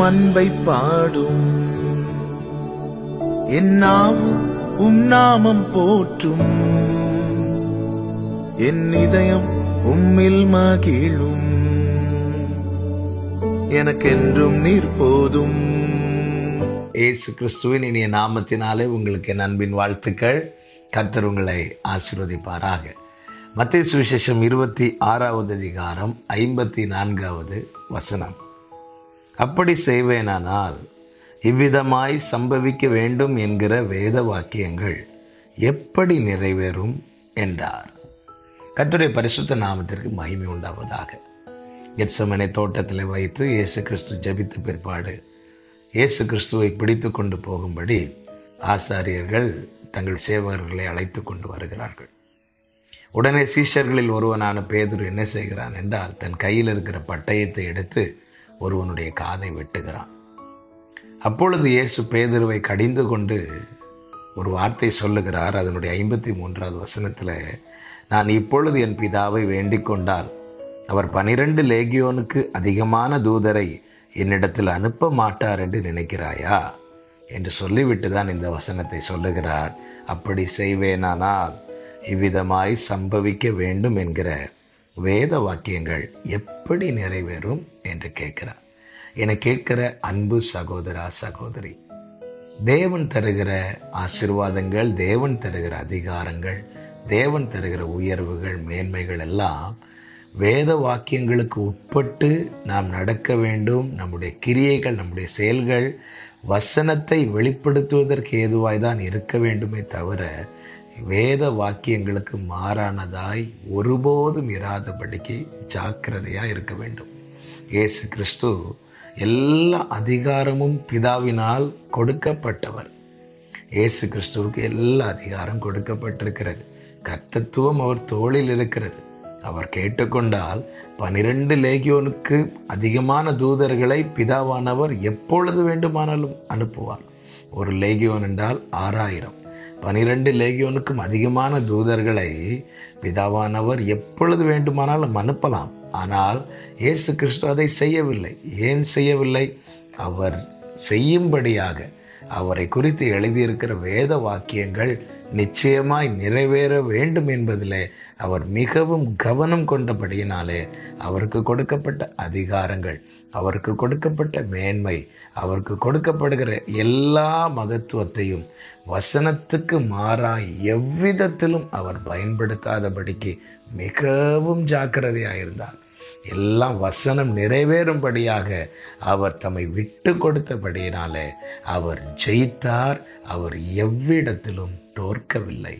அன்பை பாடும். என் நாவும் நாமம் போற்றும். என் இதயம் உம்மில் மகிழும். எனக்கென்றும் நீர் போதும். இயேசு கிறிஸ்துவின் இனிய நாமத்தினாலே உங்களுக்கு என் அன்பின் வாழ்த்துக்கள். கர்த்தர் உங்களை ஆசீர்வதிப்பாராக. மத்தேயு சுவிசேஷம் 26வது அதிகாரம் 54வது வசனம். அப்படி செய்வேனானால் இவ்விதமாய் சம்பவிக்க வேண்டும் என்கிற வேத வாக்கியங்கள் எப்படி நிறைவேறும் என்றார். கர்த்தருடைய பரிசுத்த நாமத்திற்கு மகிமை உண்டாவதாக. கெத்செமனே தோட்டத்தில் வைத்து இயேசு கிறிஸ்து ஜெபித்த பிற்பாடு இயேசு கிறிஸ்துவை பிடித்து கொண்டு போகும்படி ஆசாரியர்கள் தங்கள் சேவகர்களை அழைத்து கொண்டு வருகிறார்கள். உடனே சீஷர்களில் ஒருவனான பேதுரு என்ன செய்கிறான் என்றால், தன் கையில் இருக்கிற பட்டயத்தை எடுத்து ஒருவனுடைய காதை வெட்டுகிறான். அப்பொழுது இயேசு பேதுருவை கடிந்து கொண்டு ஒரு வார்த்தை சொல்லுகிறார். அதனுடைய 53வது வசனத்தில், நான் இப்பொழுது என் பிதாவை வேண்டிக் கொண்டால் அவர் 12 லேகியோனுக்கு அதிகமான தூதரை என்னிடத்தில் அனுப்ப மாட்டார் என்று நினைக்கிறாயா என்று சொல்லிவிட்டு தான் இந்த வசனத்தை சொல்லுகிறார். அப்படி செய்வேனானால் இவ்விதமாய் சம்பவிக்க வேண்டும் என்கிற வேத வாக்கியங்கள் எப்படி நிறைவேறும் என்று கேட்கிறார். என கேட்கிற அன்பு சகோதரா சகோதரி, தேவன் தருகிற ஆசீர்வாதங்கள், தேவன் தருகிற அதிகாரங்கள், தேவன் தருகிற உயர்வுகள், மேன்மைகள் எல்லாம் வேத வாக்கியங்களுக்கு உட்பட்டு நாம் நடக்க வேண்டும். நம்முடைய கிரியைகள், நம்முடைய செயல்கள் வசனத்தை வெளிப்படுத்துவதற்கு ஏதுவாய் தான் இருக்க வேண்டுமே தவிர வேத வாக்கியங்களுக்கு மாறானதாய் ஒருபோதும் இராதபடிக்கு ஜாக்கிரதையாக இருக்க வேண்டும். இயேசு கிறிஸ்து எல்லா அதிகாரமும் பிதாவினால் கொடுக்கப்பட்டவர். இயேசு கிறிஸ்துவுக்கு எல்லா அதிகாரம் கொடுக்கப்பட்டிருக்கிறது. கர்த்தத்துவம் அவர் தோளில் இருக்கிறது. அவர் கேட்டுக்கொண்டால் 12 லேகியோனுக்கு அதிகமான தூதர்களை பிதாவானவர் எப்பொழுது வேண்டுமானாலும் அனுப்புவார். ஒரு லேகியோன் என்றால் 6000. 12 லேகியோனுக்கும் அதிகமான தூதர்களை பிதாவானவர் எப்பொழுது வேண்டுமானாலும் அனுப்பலாம். ஆனால் இயேசு கிறிஸ்து அதை செய்யவில்லை. ஏன் செய்யவில்லை? அவர் செய்யும்படியாக அவரை குறித்து எழுதியிருக்கிற வேத வாக்கியங்கள் நிச்சயமாய் நிறைவேற வேண்டும் என்பதிலே அவர் மிகவும் கவனம் கொண்டபடியினாலே அவருக்கு கொடுக்கப்பட்ட அதிகாரங்கள், அவருக்கு கொடுக்கப்பட்ட மேன்மை, அவருக்கு கொடுக்கப்படுகிற எல்லா மகத்துவத்தையும் வசனத்துக்கு மாறாய் எவ்விதத்திலும் அவர் பயன்படுத்தாதபடிக்கு மிகவும் ஜாக்கிரதையாயிருந்தார். எல்லாம் வசனம் நிறைவேறும்படியாக அவர் தம்மை விட்டு கொடுத்தபடியினாலே அவர் ஜெயித்தார். அவர் எவ்விடத்திலும் தோற்கவில்லை.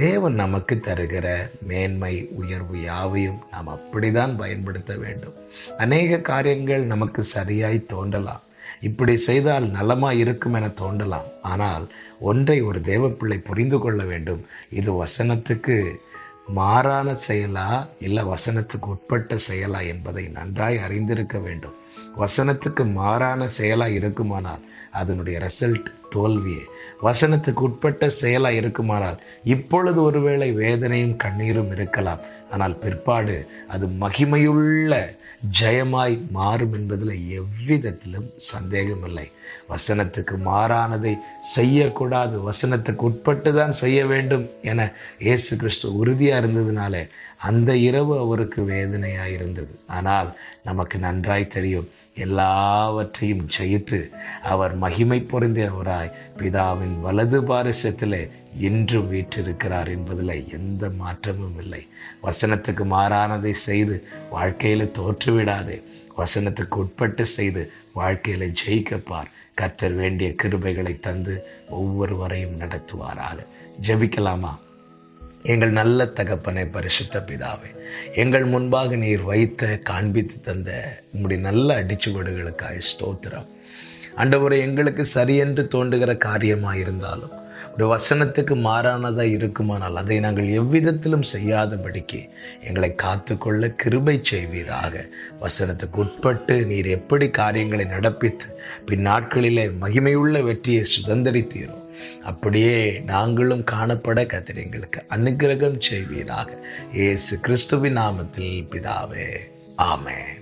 தேவன் நமக்கு தருகிற மேன்மை, உயர்வு யாவையும் நாம் அப்படிதான் பயன்படுத்த வேண்டும். அநேக காரியங்கள் நமக்கு சரியாய் தோன்றலாம். இப்படி செய்தால் நலமாய் இருக்கும் என தோன்றலாம். ஆனால் ஒன்றை ஒரு தேவப்பிள்ளை புரிந்து கொள்ள வேண்டும். இது வசனத்துக்கு மாறான செயலா இல்லை வசனத்துக்கு உட்பட்ட செயலா என்பதை நன்றாய் அறிந்திருக்க வேண்டும். வசனத்துக்கு மாறான செயலா இருக்குமானால் அதனுடைய ரிசல்ட் தோல்வியே. வசனத்துக்கு உட்பட்ட செயலா இருக்குமானால் இப்பொழுது ஒருவேளை வேதனையும் கண்ணீரும் இருக்கலாம். ஆனால் பிற்பாடு அது மகிமையுள்ள ஜெயமாய் மாறும் என்பதில் எவ்விதத்திலும் சந்தேகமில்லை. வசனத்துக்கு மாறானதை செய்யக்கூடாது, வசனத்துக்கு உட்பட்டு தான் செய்ய வேண்டும் என இயேசு கிறிஸ்து உறுதியாக இருந்ததுனால அந்த இரவு அவருக்கு வேதனையாக இருந்தது. ஆனால் நமக்கு நன்றாய் தெரியும், எல்லாவற்றையும் ஜெயித்து அவர் மகிமை பொருந்தியவராய் பிதாவின் வலது பாரிசத்திலே இன்றும் வீற்றிருக்கிறார் என்பதில் எந்த மாற்றமும் இல்லை. வசனத்துக்கு மாறானதை செய்து வாழ்க்கையில் தோற்றுவிடாதே. வசனத்துக்கு உட்பட்டு செய்து வாழ்க்கையில் ஜெயிக்கப்பார். கர்த்தர் வேண்டிய கிருபைகளை தந்து ஒவ்வொருவரையும் நடத்துவாராக. ஜெபிக்கலாமா? எங்கள் நல்ல தகப்பனை, பரிசுத்த பிதாவே, எங்கள் முன்பாக நீர் வைத்த காண்பித்து தந்த உம்முடைய நல்ல அடிச்சுவடுகளுக்காக ஸ்தோத்திரம். ஆண்டவரே, எங்களுக்கு சரியென்று தோன்றுகிற காரியமாக இருந்தாலும் ஒரு வசனத்துக்கு மாறானதாக இருக்குமானால் அதை நாங்கள் எவ்விதத்திலும் செய்யாதபடிக்கு எங்களை காத்துக்கொள்ள கிருபை செய்வீராக. வசனத்துக்கு உட்பட்டு நீர் எப்படி காரியங்களை நடப்பித்து பின் நாட்களிலே மகிமையுள்ள வெற்றியை சுதந்திரித்தீரோ அப்படியே நாங்களும் காணப்பட கர்த்தர் எங்களுக்கு அனுக்கிரகம் செய்வீராக. இயேசு கிறிஸ்துவின் நாமத்தில் பிதாவே, ஆமென்.